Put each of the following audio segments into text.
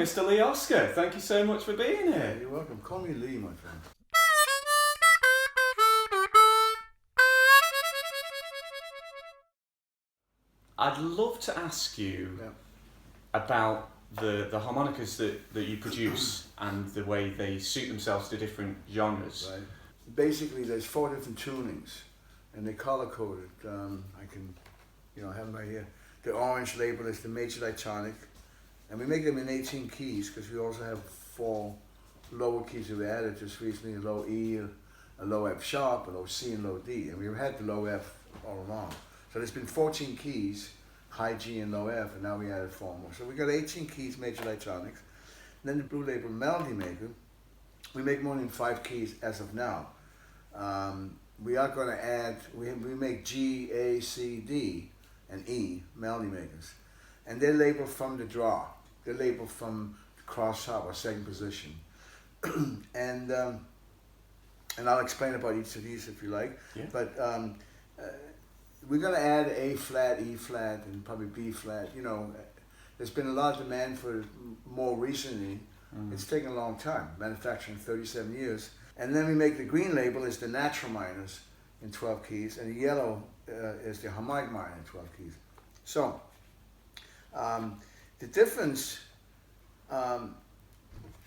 Mr. Lee Oskar. Thank you so much for being here. You're welcome. Call me Lee, my friend. I'd love to ask you about the harmonicas that you produce and the way they suit themselves to different genres. Right. Basically, there's 4 different tunings, and they're color coded. I can, have them right here. The orange label is the major diatonic, and we make them in 18 keys because we also have 4 lower keys that we added just recently: a low E, a low F sharp, a low C, and low D. And we've had the low F all along. So there's been 14 keys, high G and low F, and now we added 4 more. So we got 18 keys, major diatonics. And then the blue label Melody Maker, we make more than 5 keys as of now. We are going to add, we make G, A, C, D, and E, Melody Makers. And they're labeled from the draw. They're labeled from the cross top or second position. And I'll explain about each of these if you like. Yeah. But we're going to add A flat, E flat, and probably B flat. There's been a lot of demand for more recently. It's taken a long time, manufacturing 37 years. And then we make the green label is the natural minors in 12 keys, and the yellow is the harmonic minor in 12 keys. So the difference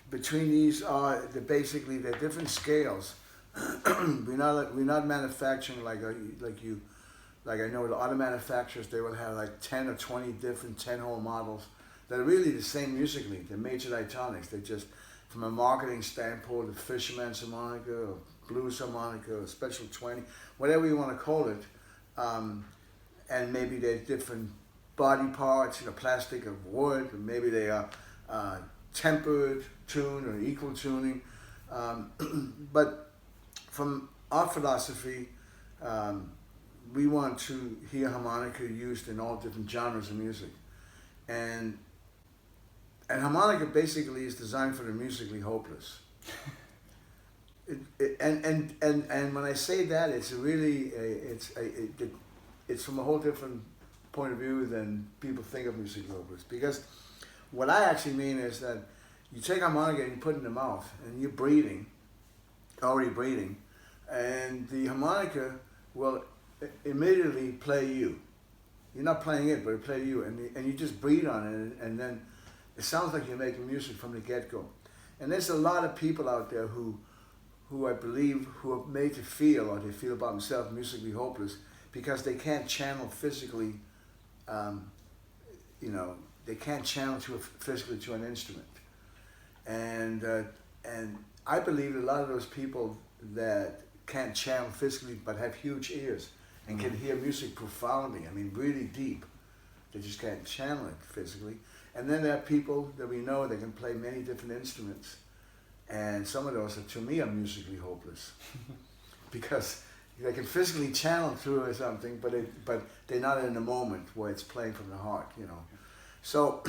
between these are basically they're different scales. we're not manufacturing like I know the other manufacturers, they will have like 10 or 20 different 10-hole models that are really the same musically. They're major diatonics. They're just, from a marketing standpoint, the Fisherman's harmonica, or blues harmonica, or special 20, whatever you want to call it. And maybe they're different body parts, plastic or wood, or maybe they are tempered, tuned, or equal tuning. But from our philosophy, we want to hear harmonica used in all different genres of music. And harmonica basically is designed for the musically hopeless. And when I say that, it's really it's from a whole different point of view than people think of musically hopeless. Because what I actually mean is that you take harmonica and you put it in the mouth, and you're already breathing, and the harmonica will immediately play you. You're not playing it, but it play you, and you just breathe on it, and then it sounds like you're making music from the get-go. And there's a lot of people out there who I believe who are made to feel, or they feel about themselves, musically hopeless because they can't channel physically. They can't channel physically to an instrument, and I believe a lot of those people that can't channel physically but have huge ears and can hear music profoundly, really deep. They just can't channel it physically. And then there are people that we know that can play many different instruments, and some of those, to me, are musically hopeless because they can physically channel through or something, but they're not in the moment where it's playing from the heart, So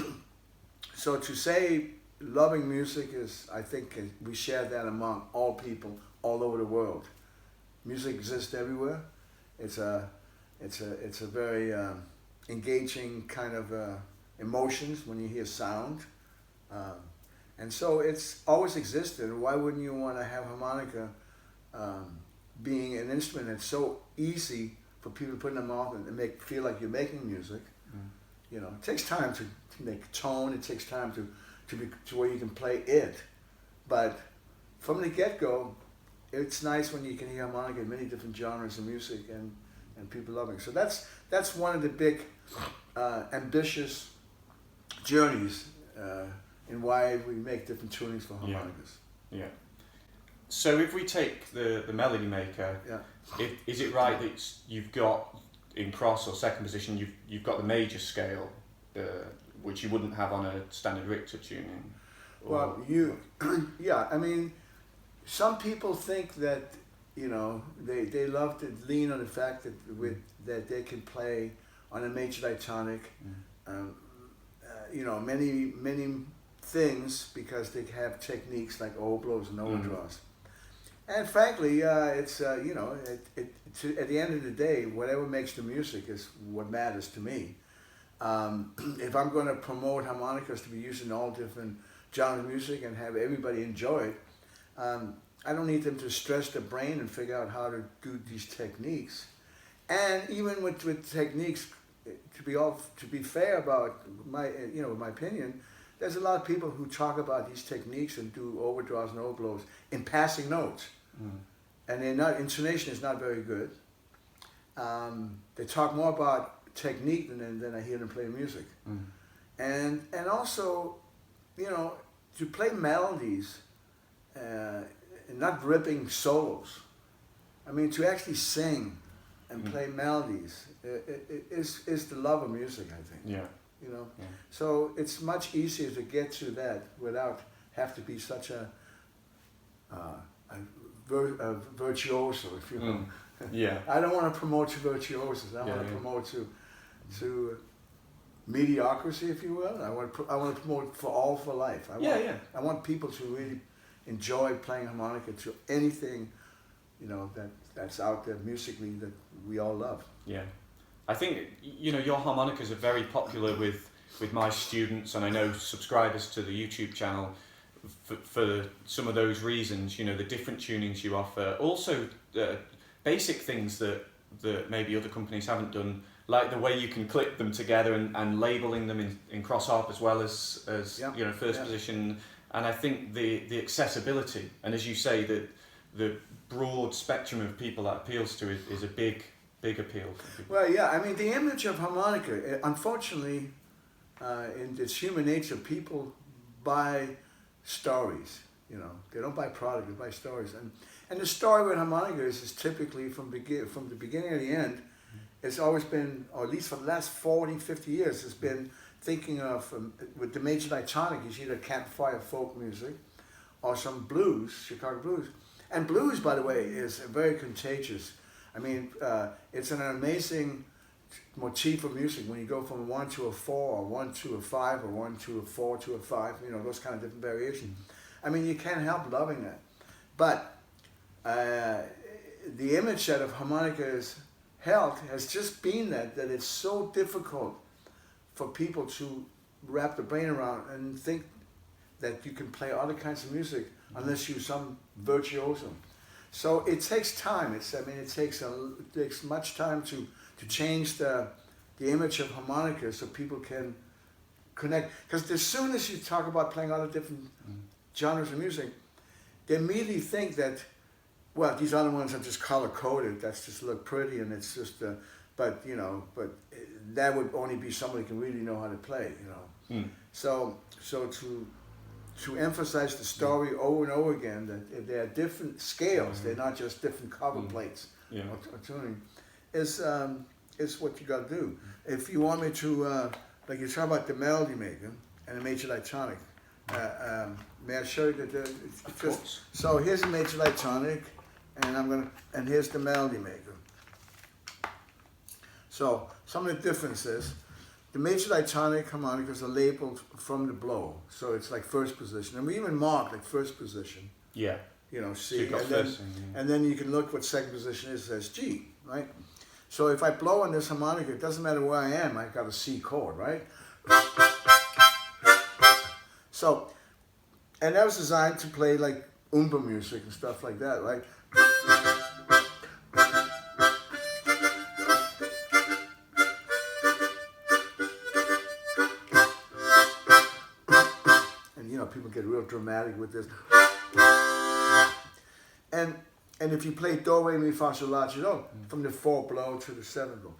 to say loving music is, I think we share that among all people all over the world. Music exists everywhere. It's a very engaging kind of emotions when you hear sound, and so it's always existed. Why wouldn't you want to have harmonica being an instrument that's so easy for people to put in their mouth and feel like you're making music? It takes time to make tone. It takes time to where you can play it, but from the get-go, it's nice when you can hear harmonica in many different genres of music and people loving it. So that's one of the big ambitious journeys in why we make different tunings for harmonicas. Yeah. So if we take the Melody Maker, is it right that you've got in cross or second position, you've got the major scale, which you wouldn't have on a standard Richter tuning? Well, some people think that they love to lean on the fact that they can play on a major diatonic, many things because they have techniques like oboes and overdraws. And frankly, it's at the end of the day, whatever makes the music is what matters to me. If I'm going to promote harmonicas to be used in all different genre of music and have everybody enjoy it. I don't need them to stress the brain and figure out how to do these techniques. And even with techniques, to be fair about my opinion, there's a lot of people who talk about these techniques and do overdraws and overblows in passing notes, and intonation is not very good. They talk more about technique than I hear them play music, and also, to play melodies, and not ripping solos. I mean, to actually sing and play melodies is the love of music, I think. Yeah. So it's much easier to get to that without have to be such a virtuoso, if you will. Yeah. I don't want to promote to virtuosos. I want to promote to mediocrity, if you will. I want to promote for life. I want people to really enjoy playing harmonica to anything, that's out there musically that we all love. Yeah. I think, your harmonicas are very popular with my students, and I know subscribers to the YouTube channel for some of those reasons, the different tunings you offer. Also, basic things that maybe other companies haven't done, like the way you can clip them together and labeling them in cross harp as well as first position. And I think the accessibility, and as you say, the broad spectrum of people that appeals to is a big appeal for people. Well, yeah, I mean, the image of harmonica, unfortunately, in its human nature, people buy stories, they don't buy product, they buy stories. And the story with harmonica is typically from the beginning to the end, it's always been, or at least for the last 40, 50 years, it's been thinking of, with the major diatonic, it's either campfire folk music or some blues, Chicago blues. And blues, by the way, is very contagious. I mean, it's an amazing motif of music when you go from a 1 to a 4, or 1 to a 5, or 1 to a 4 to a 5, those kind of different variations. I mean, you can't help loving that. But the image that of harmonica is held has just been that it's so difficult for people to wrap their brain around and think that you can play other kinds of music unless you're some virtuoso. So it takes time. It takes much time to change the image of harmonica so people can connect. Because as soon as you talk about playing other different genres of music, they immediately think that, well, these other ones are just color coded. That's just look pretty, and it's just. But that would only be somebody who can really know how to play. So to emphasize the story over and over again, that there are different scales, they're not just different cover plates or tuning, is what you got to do. If you want me to, like you talk about the melody maker and the major diatonic, may I show you that? So here's the major diatonic, and here's the melody maker. So some of the differences. The major diatonic harmonicas are labeled from the blow, so it's like first position, and we even mark like first position. Yeah. C, and then you can look what second position is as G, right? So if I blow on this harmonica, it doesn't matter where I am, I've got a C chord, right? So, and that was designed to play like Oompa music and stuff like that, right? People get real dramatic with this. And if you play do, re, mi, fa, sol, la, ti, do, from the 4 blow to the 7 blow.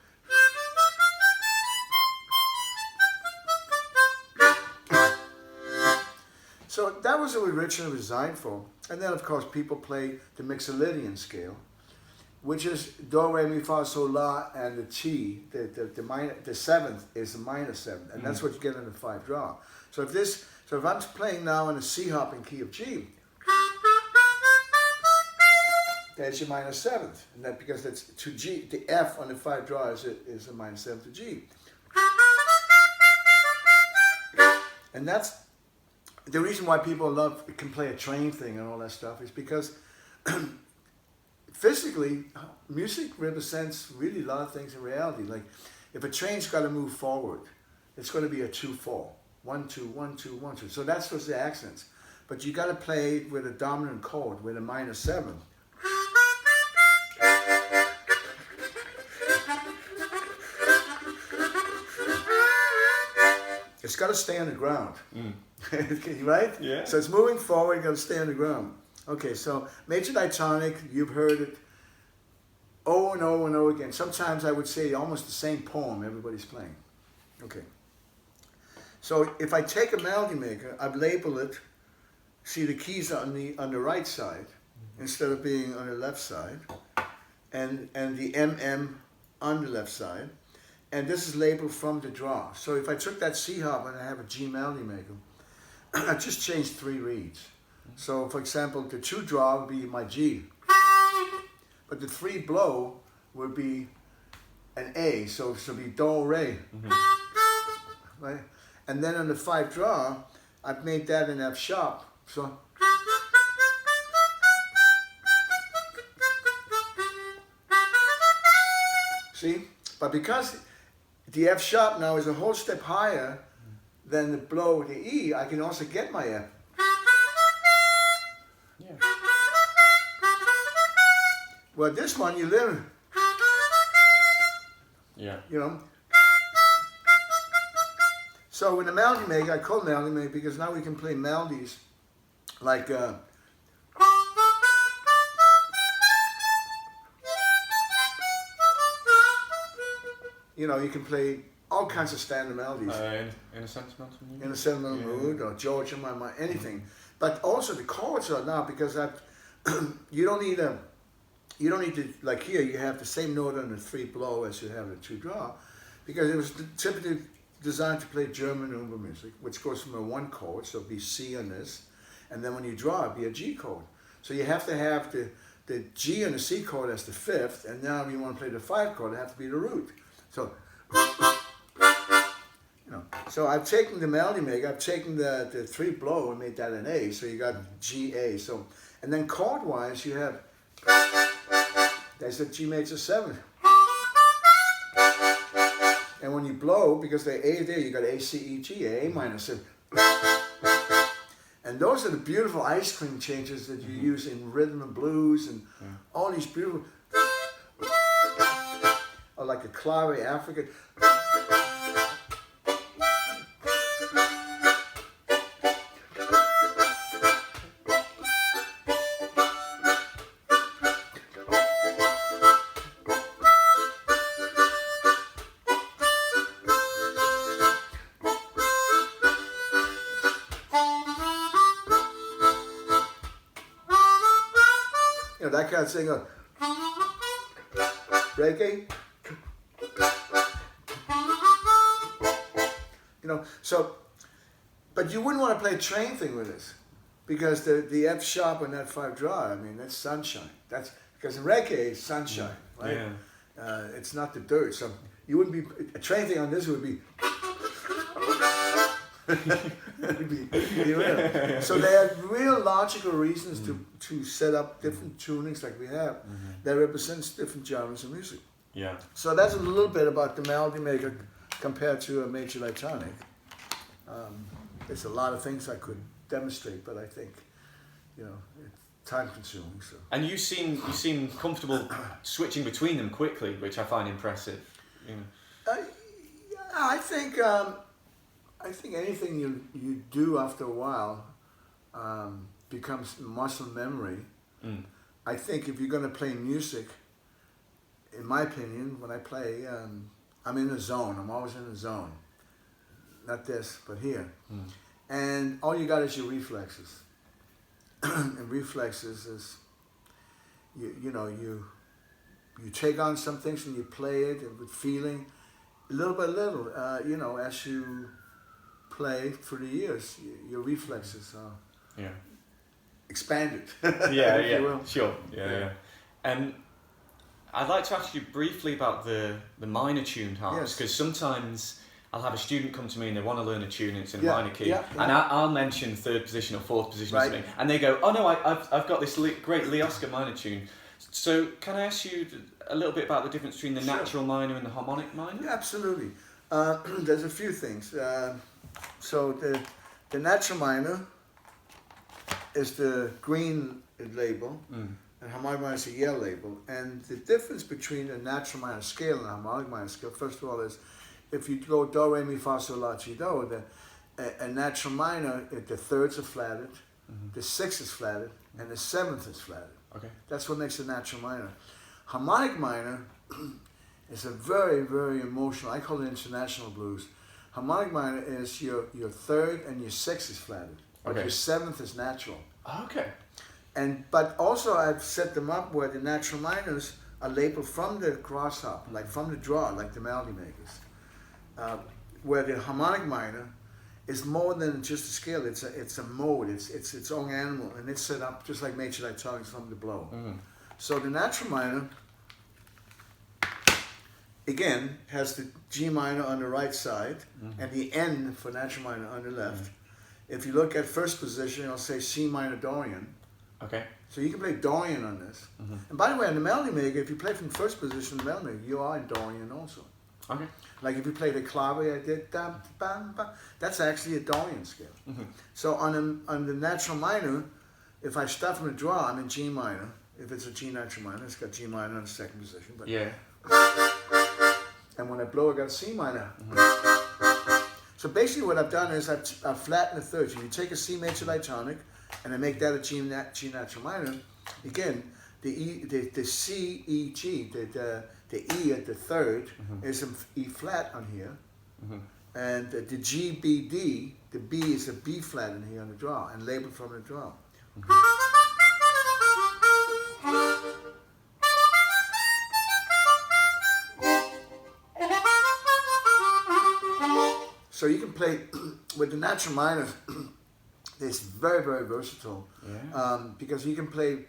So that was what we originally designed for. And then of course people play the Mixolydian scale, which is do, re, mi, fa, sol, la, and the T, the minor, the 7th is the minor 7th, and that's what you get in the 5 draw. So if I'm playing now in a C hopping key of G, that's your minor 7th, and that because that's to G, the F on the 5 draw is a minor 7th to G, and that's the reason why people can play a train thing and all that stuff is because physically, music represents really a lot of things in reality. Like if a train's got to move forward, it's going to be a 2-4. 1, 2, 1, 2, 1, 2. So that's what's the accents. But you got to play it with a dominant chord, with a minor 7. It's got to stay on the ground. Right? Yeah. So it's moving forward, got to stay on the ground. Okay, so major diatonic, you've heard it over and over and over again. Sometimes I would say almost the same poem everybody's playing. Okay. So if I take a melody maker, I've labeled it, see the keys on the right side instead of being on the left side, and the on the left side. And this is labeled from the draw. So if I took that C harp and I have a G melody maker, I just changed 3 reeds. So for example, the 2 draw would be my G, but the 3 blow would be an A, so it should be Do, Re, right? And then on the 5 draw, I've made that an F sharp, so. See, but because the F sharp now is a whole step higher than the blow, the E, I can also get my F. Yeah. Well, this one you live, Yeah. you know. So in the melody maker, I call it melody maker because now we can play melodies like you know, you can play all kinds of standard melodies. In a sentimental mood? In a sentimental mood, or Georgia, anything. But also the chords are now, because you don't need to, like here, you have the same note on the 3 blow as you have the 2 draw, because it was typically designed to play German Umber music, which goes from a 1 chord, so it'd be C on this, and then when you draw, it'd be a G chord. So you have to have the G and the C chord as the 5th, and now if you want to play the 5 chord, it has to be the root. So, you know, so I've taken the melody maker, I've taken the 3 blow and made that an A, so you got G, A. So, and then chord-wise, you have, there's a G major 7. And when you blow, because the A there, you got A, C, E, G, A minor 7. And those are the beautiful ice cream changes that you use in rhythm and blues and all these beautiful, or like a clave African. You know, that kind of thing, reggae. You know, so, but you wouldn't want to play a train thing with this, because the F sharp on that 5 draw, I mean, that's sunshine. That's because in reggae it's sunshine, right? Yeah. It's not the dirt. So you wouldn't be, a train thing on this would be. So there are real logical reasons to set up different tunings like we have that represents different genres of music. Yeah. So that's a little bit about the melody maker compared to a major diatonic. There's a lot of things I could demonstrate, but I think, you know, it's time consuming. So. And you seem comfortable switching between them quickly, which I find impressive. You know. I think anything you do after a while becomes muscle memory. I think if you're going to play music, in my opinion, when I play, I'm in a zone. I'm always in a zone. Not this, but here. And all you got is your reflexes. And reflexes is, you take on some things and you play it with feeling, little by little, as you play through the years, your reflexes are expanded. Yeah, sure. Yeah. And I'd like to ask you briefly about the minor tuned harps, because sometimes I'll have a student come to me and they want to learn a tune and it's in a minor key, and I'll mention 3rd position or 4th position or something, and they go, oh no, I've got this great Lee Oskar minor tune. So can I ask you a little bit about the difference between the natural minor and the harmonic minor? Yeah, absolutely. There's a few things. So the natural minor is the green label, and harmonic minor is the yellow label. And the difference between a natural minor scale and a harmonic minor scale, first of all, is if you go do, re, mi, fa, sol, la, si, do, a natural minor, the thirds are flatted, the sixth is flatted, and the seventh is flatted. Okay. That's what makes a natural minor. Harmonic minor is a very, very emotional, I call it international blues. Harmonic minor is your third and your sixth is flatted. But your seventh is natural. Okay. But also I've set them up where the natural minors are labeled from the cross hop, like from the draw, like the melody makers. Where the harmonic minor is more than just a scale. It's a mode. It's its own animal, and it's set up just like major diatonics from the blow. So the natural minor again has the G minor on the right side and the N for natural minor on the left. If you look at first position, I'll say C minor Dorian. Okay. So you can play Dorian on this. And by the way, on the melody maker, if you play from first position on the melody maker, you are in Dorian also. Okay. Like if you play the clave, I did da, bam, ba, that's actually a Dorian scale. So on the natural minor, if I start from the draw, I'm in G minor. If it's a G natural minor, it's got G minor in the second position. But yeah. And when I blow, I got C minor. So basically what I've done is I've flattened the third. So you take a C major diatonic and I make that a G natural minor. Again, the C, E, G, the E at the third is an E flat on here. And the G, B, D, the B is a B flat in here on the draw and labeled from the draw. So you can play with the natural minor. It's very, very versatile because you can play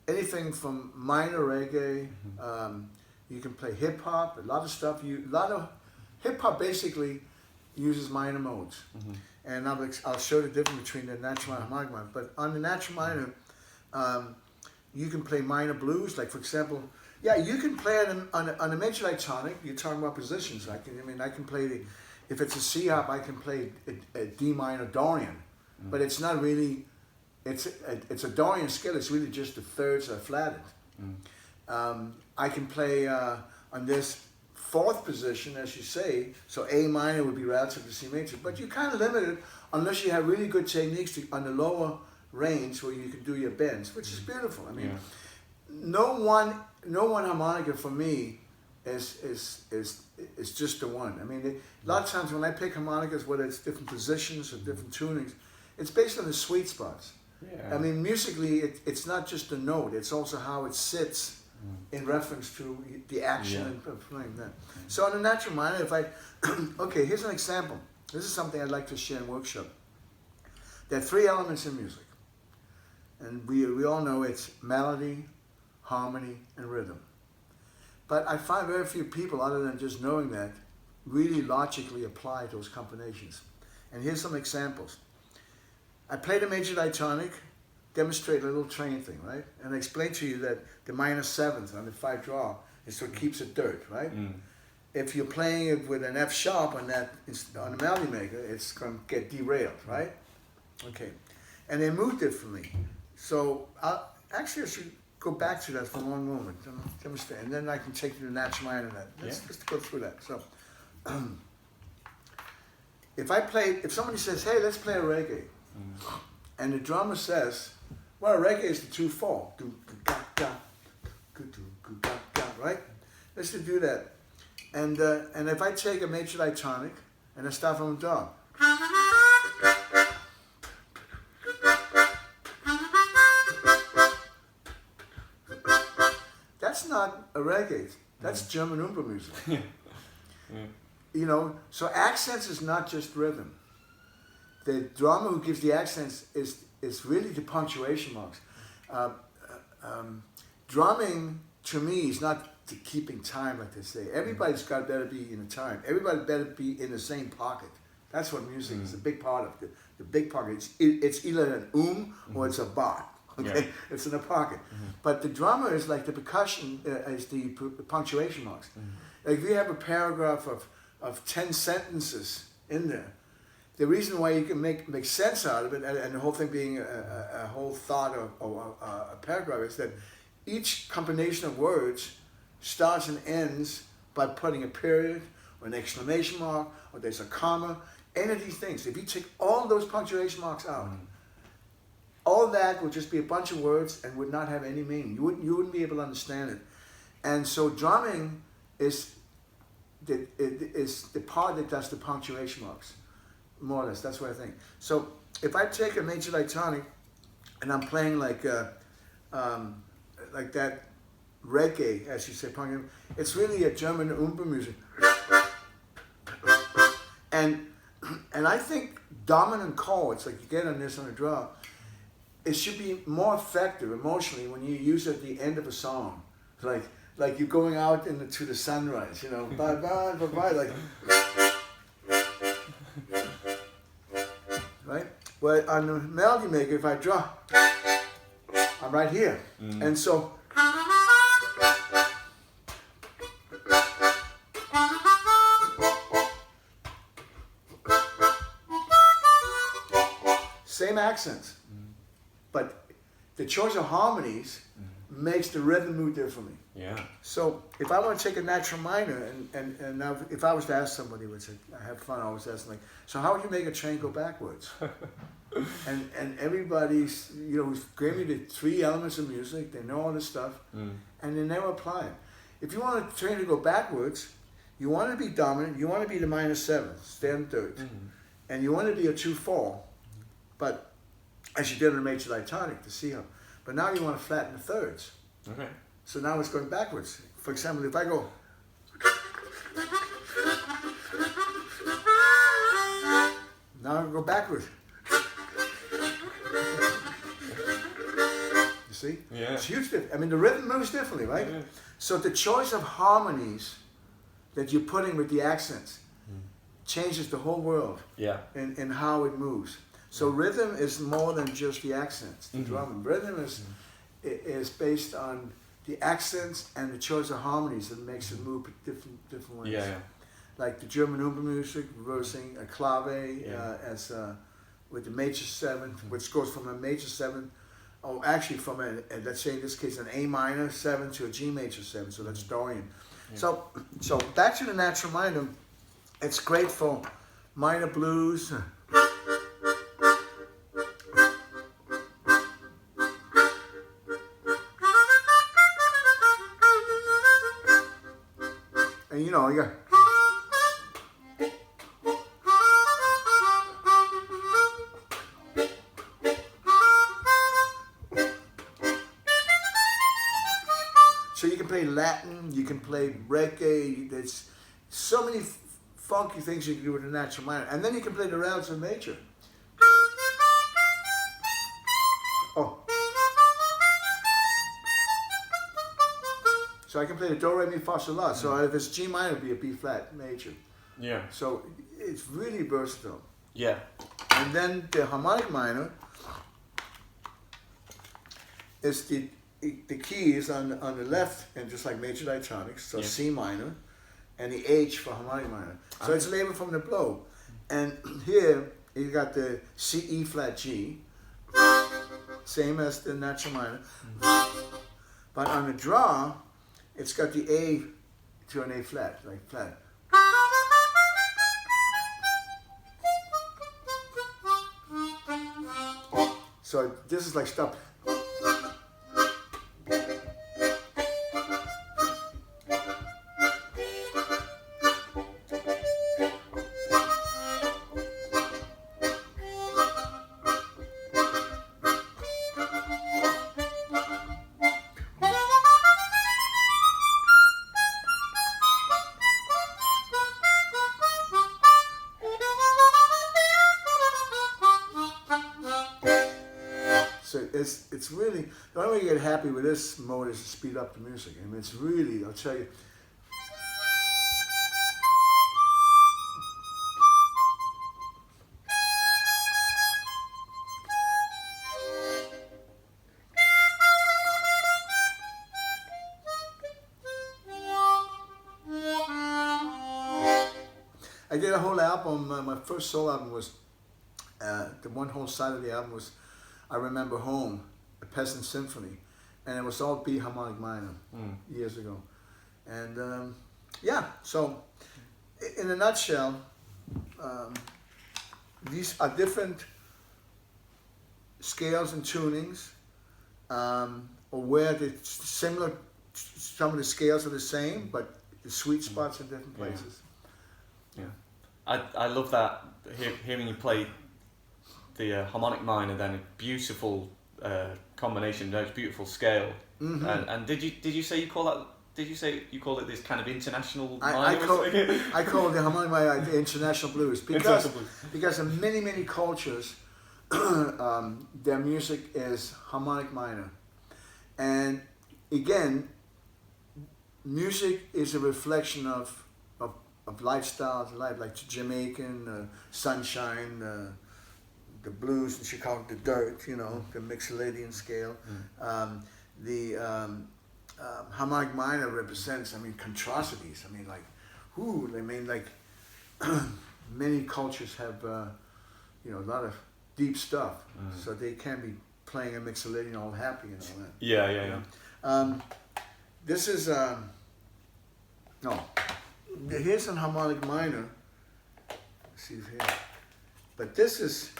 anything from minor reggae. You can play hip hop. A lot of stuff. Hip hop basically uses minor modes, and I'll show the difference between the natural minor and harmonic minor. But on the natural minor, you can play minor blues. Like for example, you can play it on a major diatonic. You're talking about positions. I can play if it's a C harp, I can play a D minor Dorian, but it's not really. It's a Dorian scale. It's really just the thirds are flatted. I can play on this fourth position, as you say. So A minor would be relative to C major, but you're kind of limited unless you have really good techniques on the lower range where you can do your bends, which is beautiful. I mean, no one harmonica for me is just the one. I mean, a lot of times when I pick harmonicas, whether it's different positions or different tunings, it's based on the sweet spots. I mean, musically, it's not just the note; it's also how it sits in reference to the action of playing that. So on the natural minor, if I okay, here's an example. This is something I'd like to share in workshop. There are three elements in music, and we all know it's melody, harmony, and rhythm. But I find very few people, other than just knowing that, really logically apply those combinations. And here's some examples. I played a major diatonic, demonstrate a little train thing, right? And I explained to you that the minor seventh on the 5 draw is what keeps it dirt, right? If you're playing it with an F sharp on the melody maker, it's going to get derailed, right? Okay. And they move differently. So I should go back to that for one moment, demonstrate, and then I can take you to the natural minor. Let's go through that. So, if somebody says, "Hey, let's play a reggae," and the drummer says, "Well, reggae is the 2/4, right? Let's do that." And if I take a major diatonic and I start from the draw. That's not a reggae. That's German Oompa music. You know, so accents is not just rhythm. The drummer who gives the accents is really the punctuation marks. Drumming to me is not keeping time, like they say. Everybody's got better be in a time. Everybody better be in the same pocket. That's what music is. A big part of the big pocket. It's either an or it's a bar. Okay, it's in a pocket. But the drummer is like the percussion is the punctuation marks. Like if you have a paragraph of 10 sentences in there, the reason why you can make sense out of it, and the whole thing being a whole thought or a paragraph, is that each combination of words starts and ends by putting a period or an exclamation mark, or there's a comma, any of these things. If you take all those punctuation marks out, all that would just be a bunch of words and would not have any meaning. You wouldn't be able to understand it. And so drumming is the part that does the punctuation marks, more or less. That's what I think. So if I take a major tonic and I'm playing like that reggae, as you say, punk, it's really a German Umber music. And I think dominant chords, like you get on this on a drum, it should be more effective emotionally when you use it at the end of a song. Like you're going out to the sunrise, you know, bye bye bye bye, like, right? Well, on the melody maker, if I draw, I'm right here, and so. Same accents, but the choice of harmonies makes the rhythm move differently. Yeah. So if I want to take a natural minor, and now if I was to ask somebody, would say, I have fun, I always ask them, like, so how would you make a train go backwards? and everybody's, you know, who's gave me the 3 elements of music, they know all this stuff, and they never apply it. If you want a train to go backwards, you want to be dominant, you want to be the minor 7, stay on thirds, and you want to be a 2/4. But as you did in a major tonic, the C harp. But now you want to flatten the thirds. Okay. So now it's going backwards. For example, if I go, now I go backwards. You see? Yeah. It's huge difference. I mean, the rhythm moves differently, right? Yeah. So the choice of harmonies that you're putting with the accents changes the whole world. Yeah. In how it moves. So rhythm is more than just the accents, the drumming. Rhythm is based on the accents and the choice of harmonies that makes it move different ways. Yeah, yeah. Like the German Umber music, reversing a clave as with the major 7, which goes from a major 7, or actually from let's say in this case an A minor 7 to a G major 7. So that's Dorian. Yeah. So back to the natural minor. It's great for minor blues. And you know, you got. So you can play Latin, you can play reggae, there's so many funky things you can do with a natural minor. And then you can play the relative major. Oh. So I can play the Do, Re, Mi, Fa, Sol, La. So if it's G minor, it'd be a B flat major. Yeah. So it's really versatile. Yeah. And then the harmonic minor is the keys on the left, and just like major ditonics, so C minor, and the H for harmonic minor. So it's labeled from the blow. And here you got the C, E flat, G, same as the natural minor. But on the draw, it's got the A to an A flat, like flat. So this is like stuff. So it's really, the only way you get happy with this mode is to speed up the music. I mean, it's really, I'll tell you. I did a whole album, my first solo album was The one whole side of the album was I Remember Home, a Peasant Symphony, and it was all B harmonic minor years ago. And yeah, so in a nutshell, these are different scales and tunings, or where the similar, some of the scales are the same, but the sweet spots are different places. Yeah, I love that, hearing you play the harmonic minor, then a beautiful combination, those beautiful scale. And did you say you call that? Did you say you call it this kind of international minor? I call it the harmonic minor the international blues because in many cultures, their music is harmonic minor, and again, music is a reflection of lifestyles, like the Jamaican sunshine, the blues in Chicago, the dirt, the Mixolydian scale. The harmonic minor represents, contrasties. Many cultures have, a lot of deep stuff, so they can be playing a Mixolydian all happy and all that. Yeah. This is, here's a harmonic minor. Let's see here. But this is,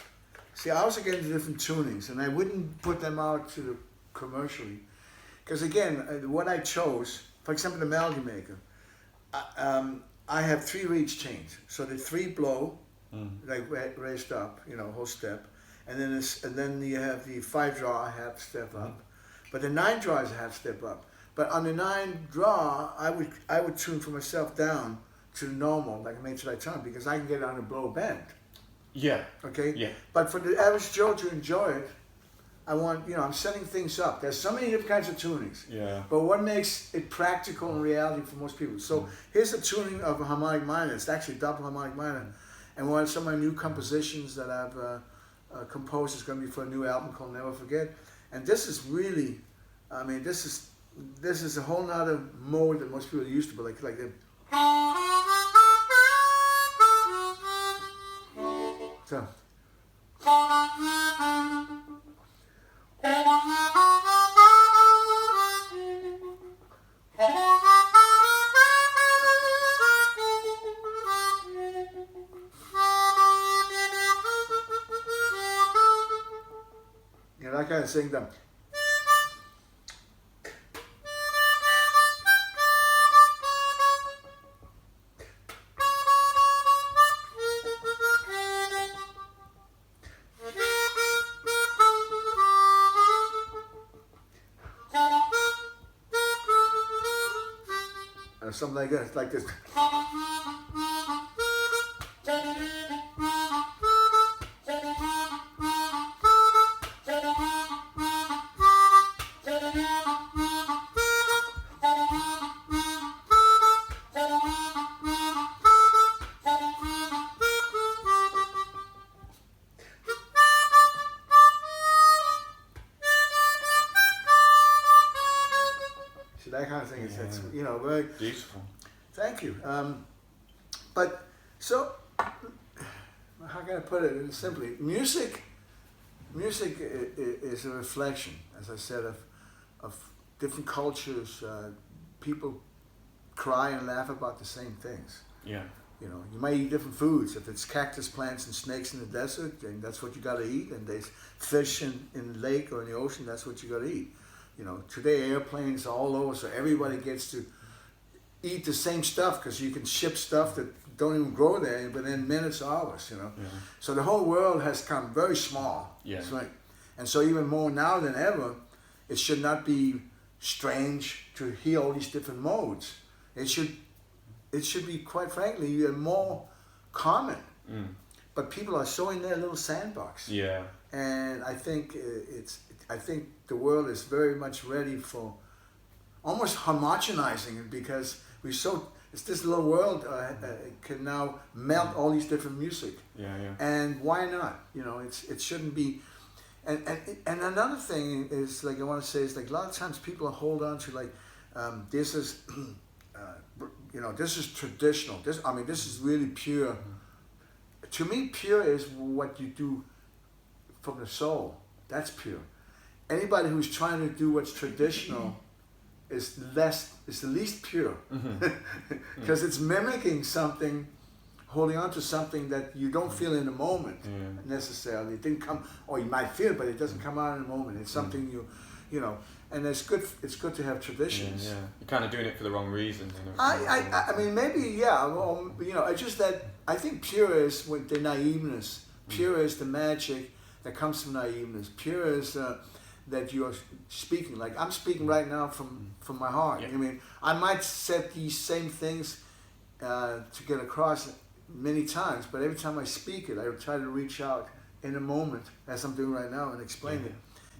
I also get into different tunings, and I wouldn't put them out to the commercially. Because again, what I chose, for example, the Melody Maker, I have 3 reach chains. So the 3 blow, like raised up, whole step, and then you have the 5 draw, a half step up, but the 9 draw is a half step up. But on the 9 draw, I would tune for myself down to the normal, like a major tone, because I can get on a blow bend. Yeah. Okay. Yeah. But for the average Joe to enjoy it, I want, I'm setting things up. There's so many different kinds of tunings. Yeah. But what makes it practical in reality for most people? So here's a tuning of a harmonic minor. It's actually double harmonic minor. And one of some of my new compositions that I've composed is going to be for a new album called Never Forget. And this is really, this is a whole nother mode that most people are used to, but like the. So. I kind of sing them. Something like that, like this. So that kind of thing is, very beautiful. Thank you. But so, how can I put it simply? Music is a reflection, as I said, of different cultures. People cry and laugh about the same things. Yeah. You might eat different foods. If it's cactus plants and snakes in the desert, then that's what you got to eat. And there's fish in the lake or in the ocean, that's what you got to eat. Today airplanes are all over, so everybody gets to eat the same stuff because you can ship stuff that don't even grow there within minutes or hours, Yeah. So the whole world has come very small. Yeah. Right. And so even more now than ever, it should not be strange to hear all these different modes. It should be, quite frankly, more common. But people are so in their little sandbox. Yeah. And I think I think the world is very much ready for almost homogenizing it, because it's this little world can now melt all these different music. Yeah. And why not? It shouldn't be. And another thing is, like, I want to say is, like, a lot of times people hold on to, like, this is this is traditional. This is really pure. To me, pure is what you do from the soul. That's pure. Anybody who's trying to do what's traditional is the least pure, because it's mimicking something, holding on to something that you don't feel in the moment necessarily. It didn't come, or you might feel it, but it doesn't come out in the moment. It's something you know, and it's good. It's good to have traditions. Yeah, you're kind of doing it for the wrong reasons. I mean, maybe well, you know, it's just that I think pure is with the naiveness. Pure is the magic that comes from naiveness. Pure is that you're speaking. Like I'm speaking right now from my heart. Yeah. I mean, I might set these same things to get across many times, but every time I speak it, I try to reach out in a moment, as I'm doing right now, and explain it.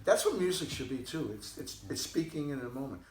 That's what music should be too. It's speaking in a moment.